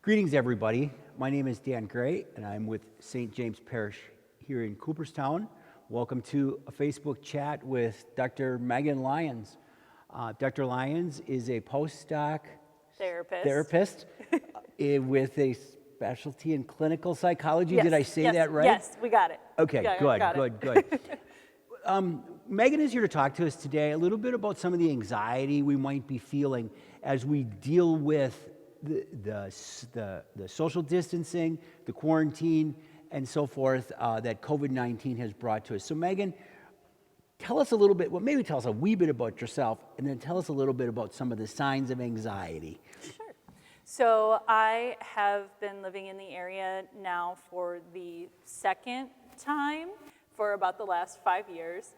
Greetings, everybody. My name is Dan Gray, and I'm with St. James Parish here in Cooperstown. Welcome to a Facebook chat with Dr. Megan Lyons. Dr. Lyons is a postdoc therapist with a specialty in clinical psychology. Yes, Did I say yes, that right? Yes, we got it. Okay, Got good. Megan is here to talk to us today a little bit about some of the anxiety we might be feeling as we deal with the social distancing, the quarantine, and so forth that COVID-19 has brought to us. So Megan, tell us a little bit, well, maybe tell us a wee bit about yourself, and then tell us a little bit about some of the signs of anxiety. Sure. So I have been living in the area now for the second time for about the last 5 years.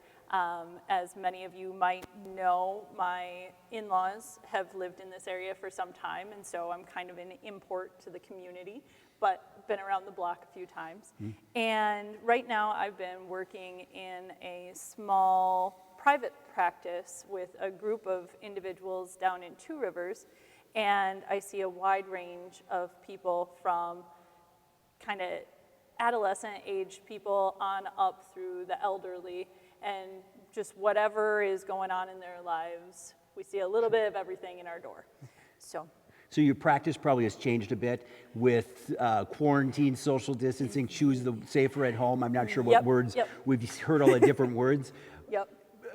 As many of you might know, my in-laws have lived in this area for some time, and so I'm kind of an import to the community, but been around the block a few times. And right now I've been working in a small private practice with a group of individuals down in Two Rivers, and I see a wide range of people from kind of adolescent age people on up through the elderly, and just whatever is going on in their lives. We see a little bit of everything in our door. So your practice probably has changed a bit with quarantine, social distancing, choose the safer at home. I'm not sure what words, we've heard all the different words.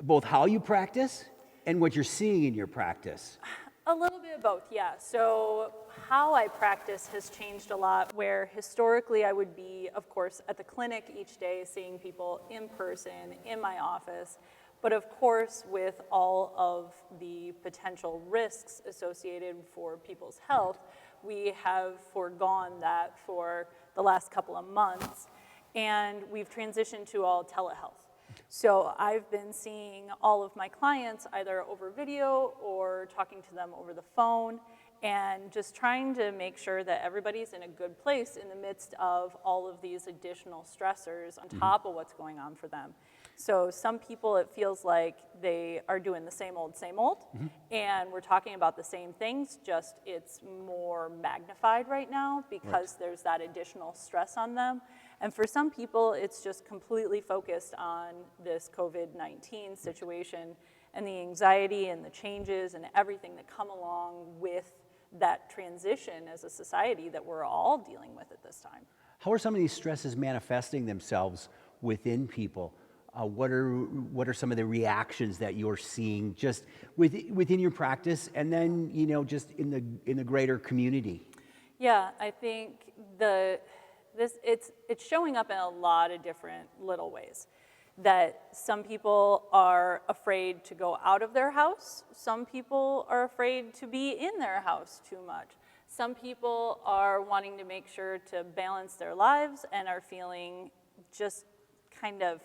Both how you practice and what you're seeing in your practice. A little bit of both, yeah. So how I practice has changed a lot, where historically I would be, of course, at the clinic each day, seeing people in person, in my office. But of course, with all of the potential risks associated for people's health, we have foregone that for the last couple of months. And we've transitioned to all telehealth. So I've been seeing all of my clients either over video or talking to them over the phone, and just trying to make sure that everybody's in a good place in the midst of all of these additional stressors on top of what's going on for them. So some people, it feels like they are doing the same old, and we're talking about the same things, just it's more magnified right now because there's that additional stress on them. And for some people, it's just completely focused on this COVID-19 situation and the anxiety and the changes and everything that come along with that transition as a society that we're all dealing with at this time. How are some of these stresses manifesting themselves within people? What are some of the reactions that you're seeing just within your practice, and then just in the greater community? Yeah, I think it's showing up in a lot of different little ways. That some people are afraid to go out of their house. Some people are afraid to be in their house too much. Some people are wanting to make sure to balance their lives and are feeling just kind of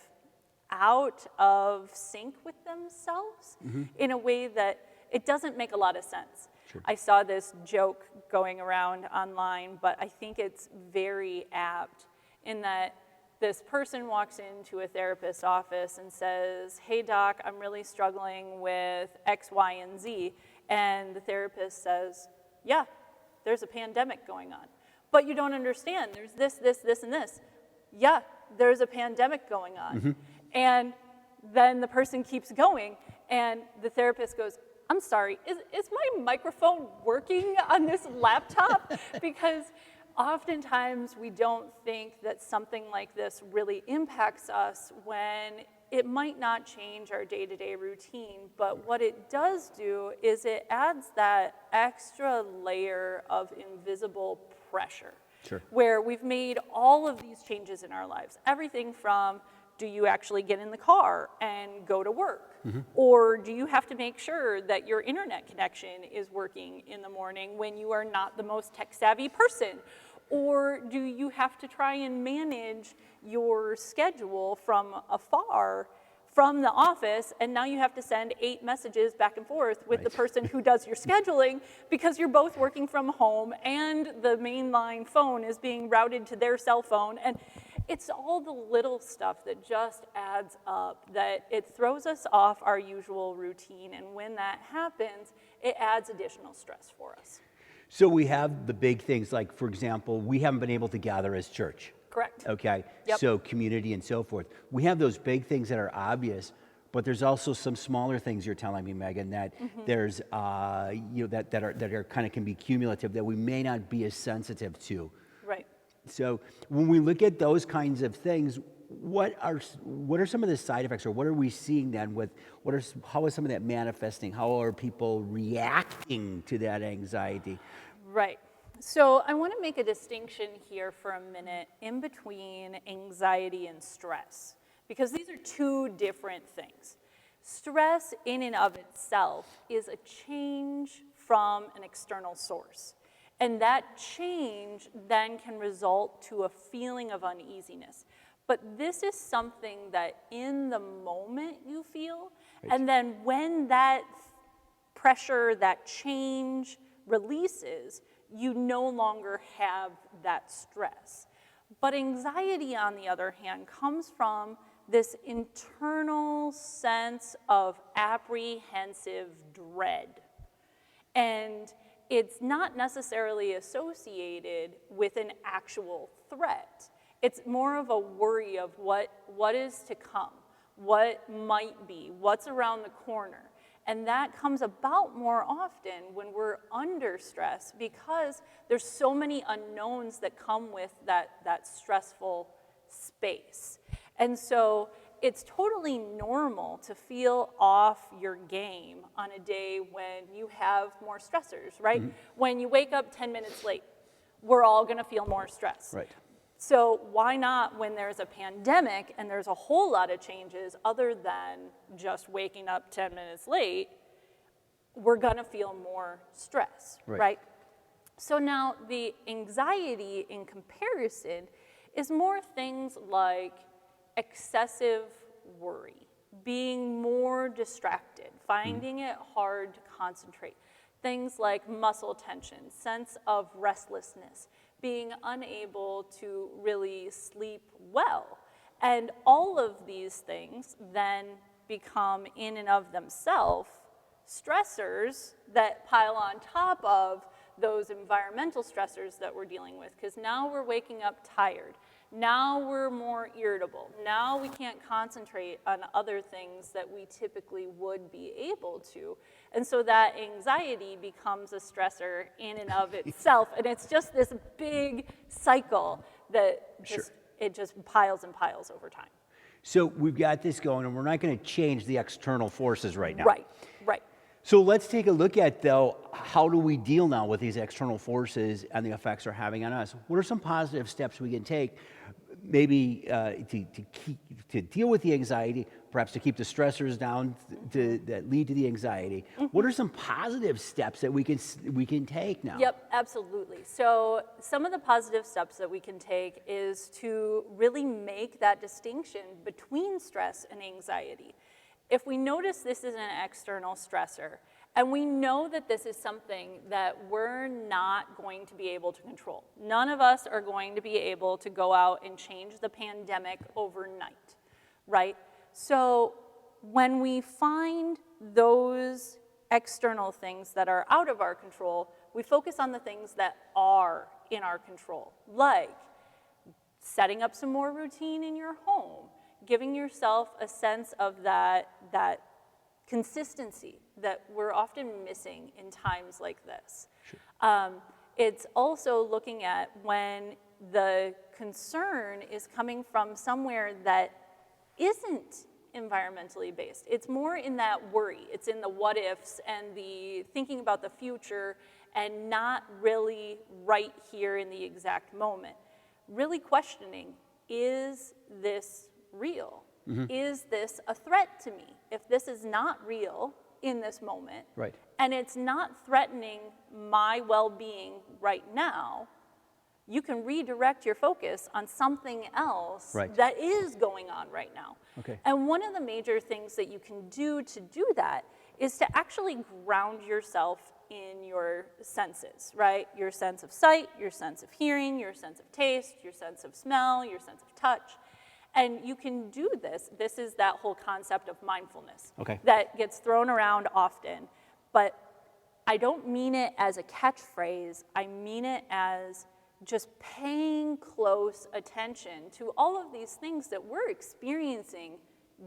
out of sync with themselves in a way that it doesn't make a lot of sense. Sure. I saw this joke going around online, but I think it's very apt in that this person walks into a therapist's office and says, "Hey doc, I'm really struggling with X, Y, and Z." And the therapist says, "Yeah, there's a pandemic going on. But you don't understand, there's this, and this." "Yeah, there's a pandemic going on." And then the person keeps going, and the therapist goes, "I'm sorry, is my microphone working on this laptop?" Because oftentimes we don't think that something like this really impacts us when it might not change our day-to-day routine, but what it does do is it adds that extra layer of invisible pressure. Sure. Where we've made all of these changes in our lives, everything from do you actually get in the car and go to work? Or do you have to make sure that your internet connection is working in the morning when you are not the most tech-savvy person? Or do you have to try and manage your schedule from afar from the office, and now you have to send 8 messages back and forth with the person who does your scheduling because you're both working from home and the mainline phone is being routed to their cell phone. And it's all the little stuff that just adds up, that it throws us off our usual routine, and when that happens, it adds additional stress for us. So we have the big things like, for example, we haven't been able to gather as church. Correct. Okay. Yep. So community and so forth. We have those big things that are obvious, but there's also some smaller things you're telling me, Megan, that there's that are kind of can be cumulative that we may not be as sensitive to. Right. So when we look at those kinds of things, what are some of the side effects, or what are we seeing then with how is some of that manifesting? How are people reacting to that anxiety? Right. So I want to make a distinction here for a minute in between anxiety and stress, because these are two different things. Stress in and of itself is a change from an external source. And that change then can result to a feeling of uneasiness. But this is something that in the moment you feel, right. And then when that pressure, that change releases, you no longer have that stress. But anxiety, on the other hand, comes from this internal sense of apprehensive dread. And it's not necessarily associated with an actual threat. It's more of a worry of what is to come, what might be, what's around the corner. And that comes about more often when we're under stress, because there's so many unknowns that come with that stressful space. And so it's totally normal to feel off your game on a day when you have more stressors, right? Mm-hmm. When you wake up 10 minutes late, we're all gonna feel more stress. Right. So why not, when there's a pandemic and there's a whole lot of changes other than just waking up 10 minutes late, we're gonna feel more stress, right? So now the anxiety in comparison is more things like excessive worry, being more distracted, finding it hard to concentrate, things like muscle tension, sense of restlessness, being unable to really sleep well. And all of these things then become, in and of themselves, stressors that pile on top of those environmental stressors that we're dealing with, because now we're waking up tired. Now we're more irritable. Now we can't concentrate on other things that we typically would be able to. And so that anxiety becomes a stressor in and of itself. And it's just this big cycle that it just piles and piles over time. So we've got this going, and we're not going to change the external forces right now. Right. So let's take a look at, though, how do we deal now with these external forces and the effects they're having on us? What are some positive steps we can take, maybe to deal with the anxiety, perhaps to keep the stressors down that lead to the anxiety? Mm-hmm. What are some positive steps that we can take now? Yep, absolutely. So some of the positive steps that we can take is to really make that distinction between stress and anxiety. If we notice this is an external stressor, and we know that this is something that we're not going to be able to control. None of us are going to be able to go out and change the pandemic overnight, right? So when we find those external things that are out of our control, we focus on the things that are in our control, like setting up some more routine in your home, giving yourself a sense of that consistency that we're often missing in times like this. Sure. It's also looking at when the concern is coming from somewhere that isn't environmentally based. It's more in that worry. It's in the what ifs and the thinking about the future and not really right here in the exact moment. Really questioning, is this real? Mm-hmm. Is this a threat to me? If this is not real in this moment, right, and it's not threatening my well-being right now, you can redirect your focus on something else that is going on right now. Okay. And one of the major things that you can do to do that is to actually ground yourself in your senses, right? Your sense of sight, your sense of hearing, your sense of taste, your sense of smell, your sense of touch. And you can do this. This is that whole concept of mindfulness that gets thrown around often. But I don't mean it as a catchphrase. I mean it as just paying close attention to all of these things that we're experiencing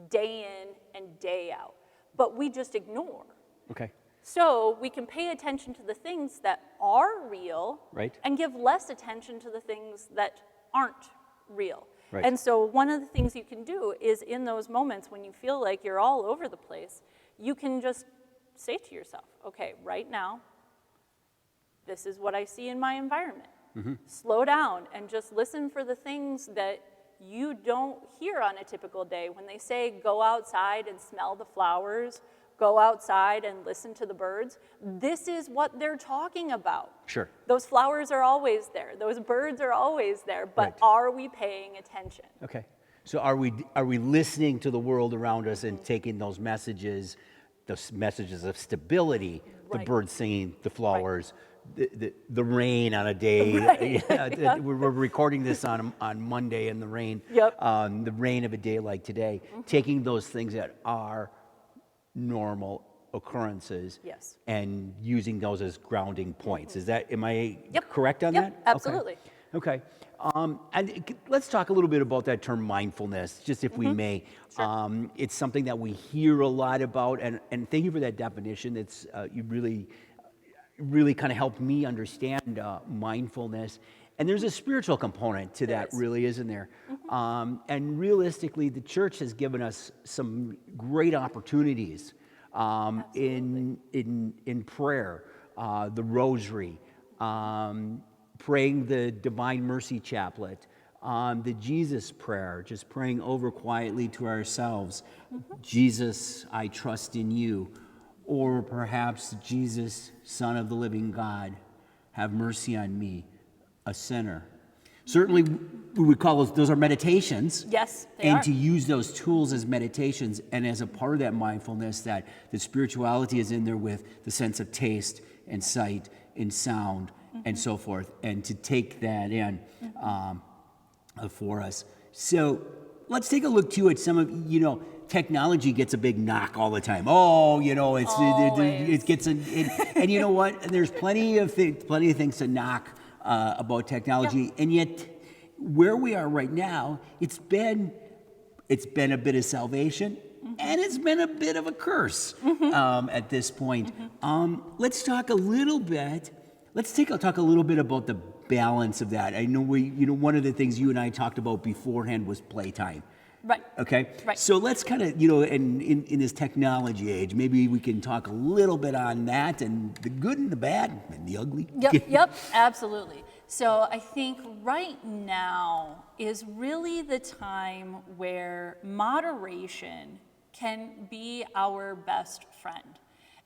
day in and day out, but we just ignore. Okay. So we can pay attention to the things that are real, Right. and give less attention to the things that aren't real. Right. And so one of the things you can do is in those moments when you feel like you're all over the place, you can just say to yourself, okay, right now, this is what I see in my environment. Slow down and just listen for the things that you don't hear on a typical day. When they say go outside and smell the flowers, go outside and listen to the birds, this is what they're talking about. Sure. Those flowers are always there. Those birds are always there, but Right. are we paying attention? Okay. So are we listening to the world around us and taking those messages of stability, the Right. birds singing, the flowers, the rain on a day. Right. Yeah, we're recording this on Monday in the rain. Yep. The rain of a day like today, taking those things that are normal occurrences Yes. and using those as grounding points. Am I Yep. correct on Yep, that? absolutely. Okay. Let's talk a little bit about that term mindfulness, just if we may. Sure. It's something that we hear a lot about, and thank you for that definition. It's you really kind of helped me understand mindfulness. And there's a spiritual component to that, is. really, isn't there? And realistically, the church has given us some great opportunities in prayer, the rosary, praying the Divine Mercy Chaplet, the Jesus prayer, just praying over quietly to ourselves, Jesus, I trust in you, or perhaps Jesus, Son of the living God, have mercy on me, a sinner. Certainly, we would call those are meditations. Yes, they and are. to use those tools as meditations, and as a part of that mindfulness, that the spirituality is in there with the sense of taste and sight and sound and so forth, and to take that in for us. So let's take a look too at some of, technology gets a big knock all the time. Oh, it gets and you know what? There's plenty of things to knock about technology, and yet where we are right now, it's been a bit of salvation, and it's been a bit of a curse at this point. Let's talk a little bit. Let's talk a little bit about the balance of that. I know one of the things you and I talked about beforehand was playtime. Right. Okay. Right. So let's kind of, in this technology age, maybe we can talk a little bit on that, and the good and the bad and the ugly. Yep, absolutely. So I think right now is really the time where moderation can be our best friend.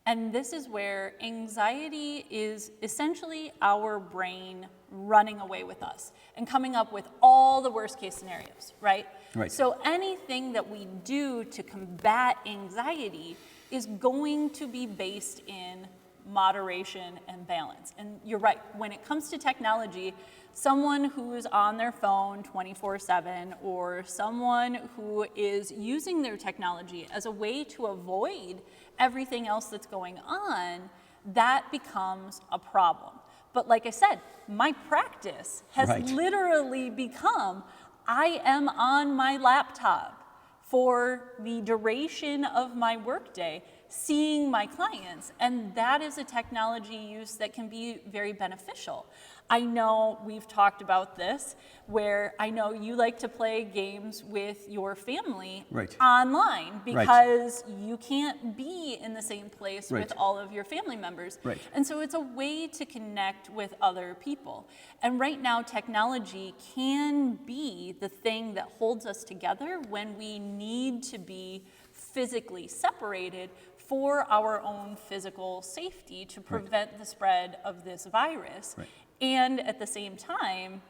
And this is where anxiety is essentially our brain running away with us and coming up with all the worst case scenarios, right? Right. So anything that we do to combat anxiety is going to be based in moderation and balance. And you're right, when it comes to technology, someone who's on their phone 24/7, or someone who is using their technology as a way to avoid everything else that's going on, that becomes a problem. But like I said, my practice has Right. literally become, I am on my laptop for the duration of my workday, seeing my clients, and that is a technology use that can be very beneficial. I know we've talked about this, where I know you like to play games with your family Right. online because you can't be in the same place Right. with all of your family members. Right. And so it's a way to connect with other people. And right now, technology can be the thing that holds us together when we need to be physically separated for our own physical safety to prevent the spread of this virus. Right. And at the same time,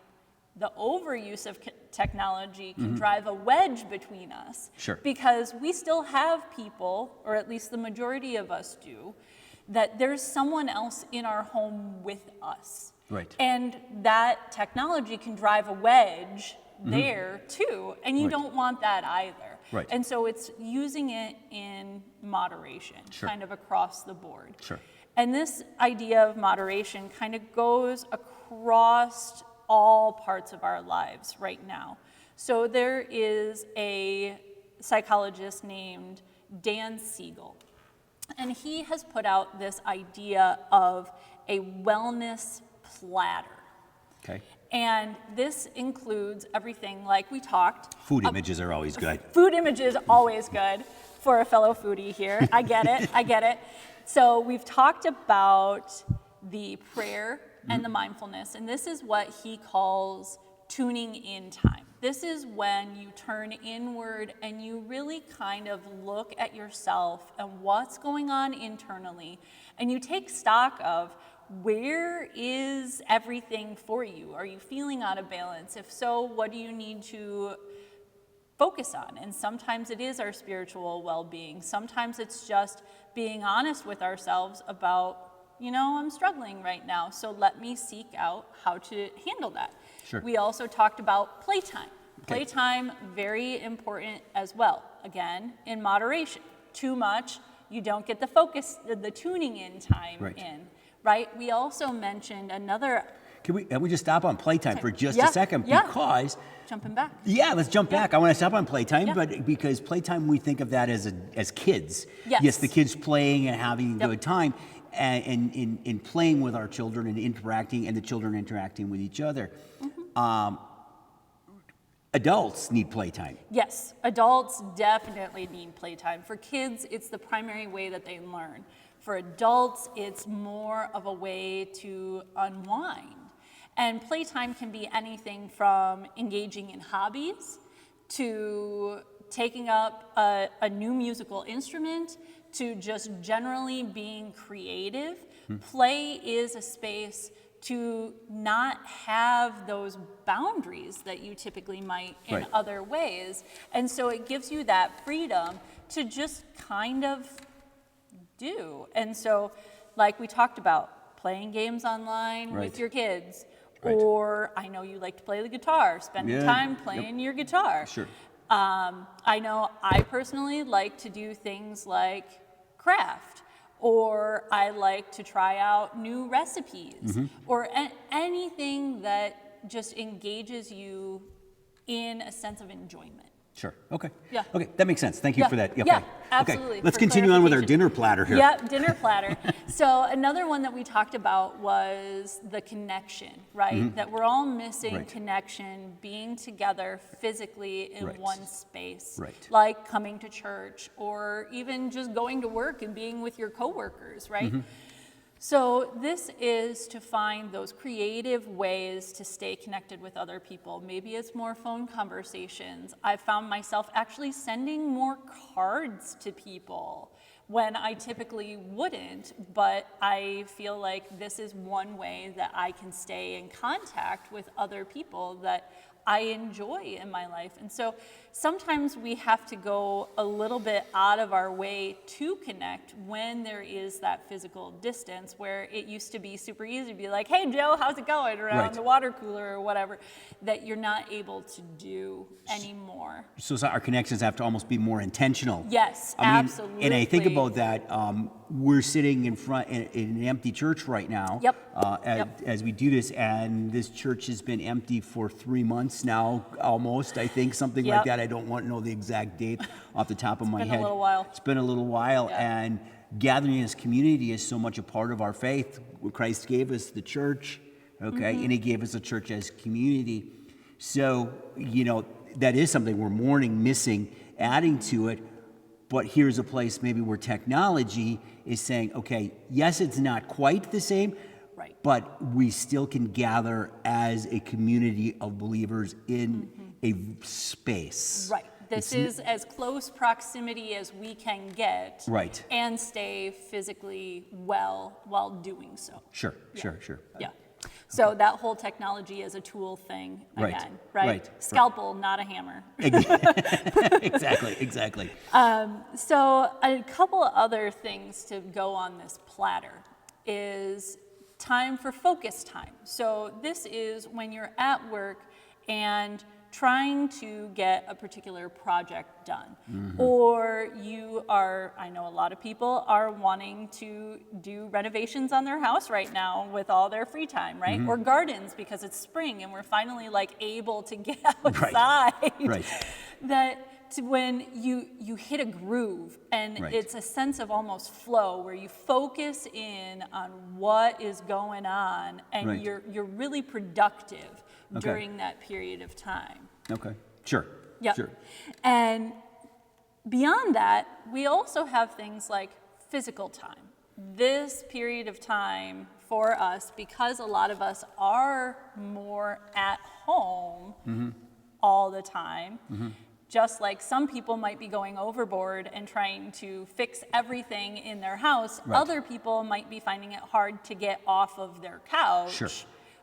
the overuse of technology can drive a wedge between us. Sure. Because we still have people, or at least the majority of us do, that there's someone else in our home with us. Right. And that technology can drive a wedge there too, and you Right. don't want that either. Right. And so it's using it in moderation, Sure. kind of across the board. Sure. And this idea of moderation kind of goes across all parts of our lives right now. So there is a psychologist named Dan Siegel, and he has put out this idea of a wellness platter. Okay. And this includes everything like we talked. Food images are always good. Food images always good for a fellow foodie here. I get it, I get it. So we've talked about the prayer and the mindfulness, and this is what he calls tuning in time. This is when you turn inward and you really kind of look at yourself and what's going on internally, and you take stock of where is everything for you? Are you feeling out of balance? If so, what do you need to focus on? And sometimes it is our spiritual well-being. Sometimes it's just being honest with ourselves about, I'm struggling right now, so let me seek out how to handle that. Sure. We also talked about playtime. Okay. Playtime, very important as well. Again, in moderation. Too much, you don't get the focus, the tuning in time Right. in. Right? We also mentioned another. Can we just stop on playtime for just Yeah, a second? yeah. Because, Jumping back. yeah, let's jump back. I want to stop on playtime, Yeah. but because playtime, we think of that as kids. Yes. The kids playing and having a Yep. good time, and in playing with our children and interacting, and the children interacting with each other. Adults need playtime. Yes, adults definitely need playtime. For kids, it's the primary way that they learn. For adults, it's more of a way to unwind. And playtime can be anything from engaging in hobbies to taking up a new musical instrument to just generally being creative. Play is a space to not have those boundaries that you typically might in Right. other ways. And so it gives you that freedom to just kind of do. And so, like we talked about, playing games online Right. with your kids, Right. or I know you like to play the guitar, spending Yeah. time Yep. playing your guitar. Sure. I know I personally like to do things like craft, or I like to try out new recipes, or anything that just engages you in a sense of enjoyment. Sure. Okay. Yeah. Okay, that makes sense. Thank you Yeah. for that. Okay. Yeah, absolutely. Okay. Let's For continue on with our clarification. dinner platter here. Yep, dinner platter. So another one that we talked about was the connection, right? That we're all missing Right. connection, being together physically in Right. one space. Right. Like coming to church, or even just going to work and being with your coworkers, right? So this is to find those creative ways to stay connected with other people. Maybe it's more phone conversations. I found myself actually sending more cards to people when I typically wouldn't, but I feel like this is one way that I can stay in contact with other people that I enjoy in my life. And so sometimes we have to go a little bit out of our way to connect when there is that physical distance, where it used to be super easy to be like, hey, Joe, how's it going around Right. the water cooler or whatever, that you're not able to do anymore. So our connections have to almost be more intentional. Yes, I mean, absolutely. and I think about that. We're sitting in front in an empty church right now. Yep. As we do this, and this church has been empty for 3 months now, almost. I think something like Yep. that. I don't want to know the exact date off the top of my been a head. little while. It's been a little while, Yeah. and gathering as community is so much a part of our faith. Christ gave us the church, okay, and He gave us a church as community. So that is something we're mourning, missing, adding to it. But here's a place maybe where technology is saying, okay, yes, it's not quite the same, Right. but we still can gather as a community of believers in a space. Right. This is as close proximity as we can get. Right. And stay physically well while doing so. Sure. Yeah. So that whole technology as a tool thing Right, again, right? right. Scalpel, not a hammer. Exactly. So a couple of other things to go on this platter is time for focus time. So this is when you're at work and trying to get a particular project done. Or I know a lot of people are wanting to do renovations on their house right now with all their free time, right? Or gardens because it's spring and we're finally like able to get outside. Right. When you hit a groove and Right. it's a sense of almost flow where you focus in on what is going on and Right. you're really productive during that period of time. Okay. Sure. Yep. Sure. And beyond that, we also have things like physical time. This period of time for us, because a lot of us are more at home all the time, just like some people might be going overboard and trying to fix everything in their house, Right. other people might be finding it hard to get off of their couch, Sure.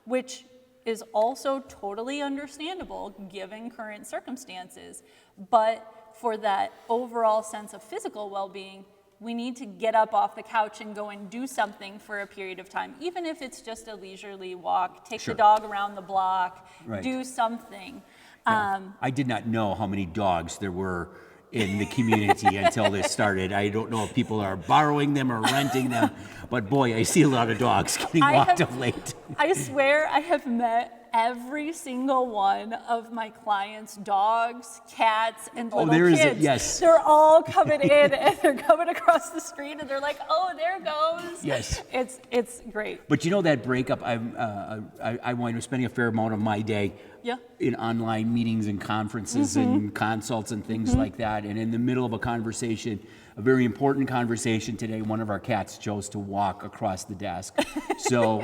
which is also totally understandable given current circumstances. But for that overall sense of physical well-being, we need to get up off the couch and go and do something for a period of time, even if it's just a leisurely walk, take Sure. the dog around the block, Right. do something. I did not know how many dogs there were in the community until this started. I don't know if people are borrowing them or renting them, but boy, I see a lot of dogs getting walked of late. I swear I have met every single one of my clients' dogs, cats, and little there is kids. yes. They're all coming in and they're coming across the street and they're like, oh, there goes. Yes. It's great. But you know that breakup, I wind up spending a fair amount of my day Yeah. in online meetings and conferences and consults and things like that. And in the middle of a conversation, a very important conversation today, one of our cats chose to walk across the desk. So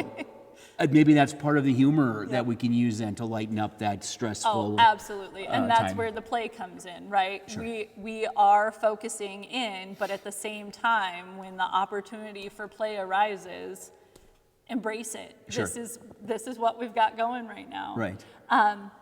maybe that's part of the humor that we can use then to lighten up that stressful. Oh, absolutely. And that's time. where the play comes in, right? Sure. We are focusing in, but at the same time, when the opportunity for play arises, embrace it. Sure. This is what we've got going right now. Right.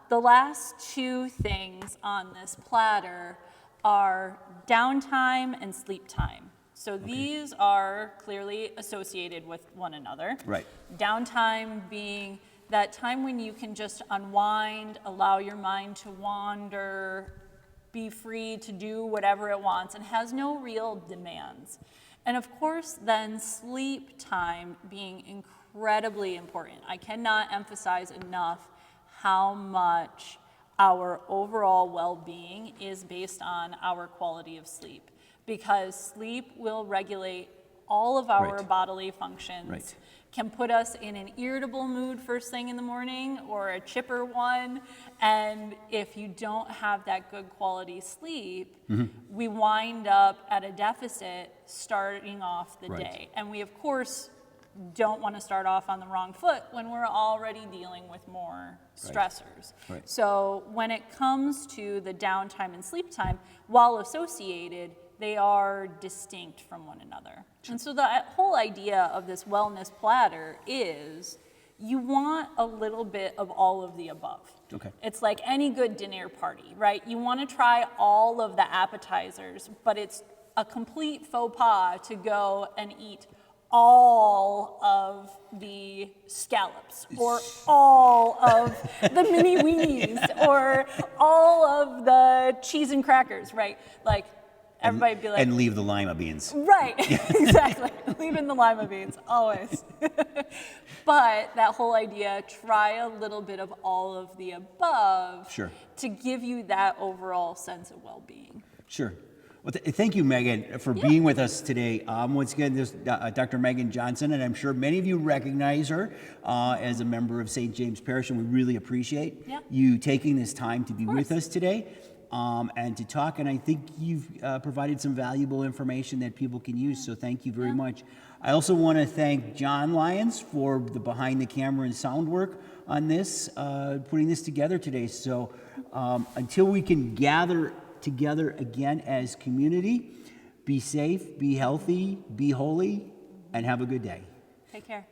The last two things on this platter are downtime and sleep time. So these are clearly associated with one another. Right. Downtime being that time when you can just unwind, allow your mind to wander, be free to do whatever it wants, and has no real demands. And of course, then sleep time being incredibly important. I cannot emphasize enough how much our overall well-being is based on our quality of sleep, because sleep will regulate all of our Right. bodily functions, Right. can put us in an irritable mood first thing in the morning or a chipper one, and if you don't have that good quality sleep, we wind up at a deficit starting off the Right. day. And we, of course, don't want to start off on the wrong foot when we're already dealing with more stressors. Right. So when it comes to the downtime and sleep time, while associated, they are distinct from one another. And so the whole idea of this wellness platter is you want a little bit of all of the above. Okay. It's like any good dinner party, right? You want to try all of the appetizers, but it's a complete faux pas to go and eat all of the scallops or all of the mini weenies or all of the cheese and crackers, right? Like everybody be like, And leave the lima beans. right, exactly. Leaving the lima beans, always. But that whole idea, try a little bit of all of the above Sure. to give you that overall sense of well-being. Sure. Well, thank you, Megan, for being with us today. Once again, this Dr. Megan Johnson, and I'm sure many of you recognize her as a member of St. James Parish, and we really appreciate you taking this time to be with us today and to talk. And I think you've provided some valuable information that people can use, so thank you very much. I also want to thank John Lyons for the behind-the-camera and sound work on this, putting this together today. So until we can gather together again as community, be safe, be healthy, be holy, and have a good day. Take care.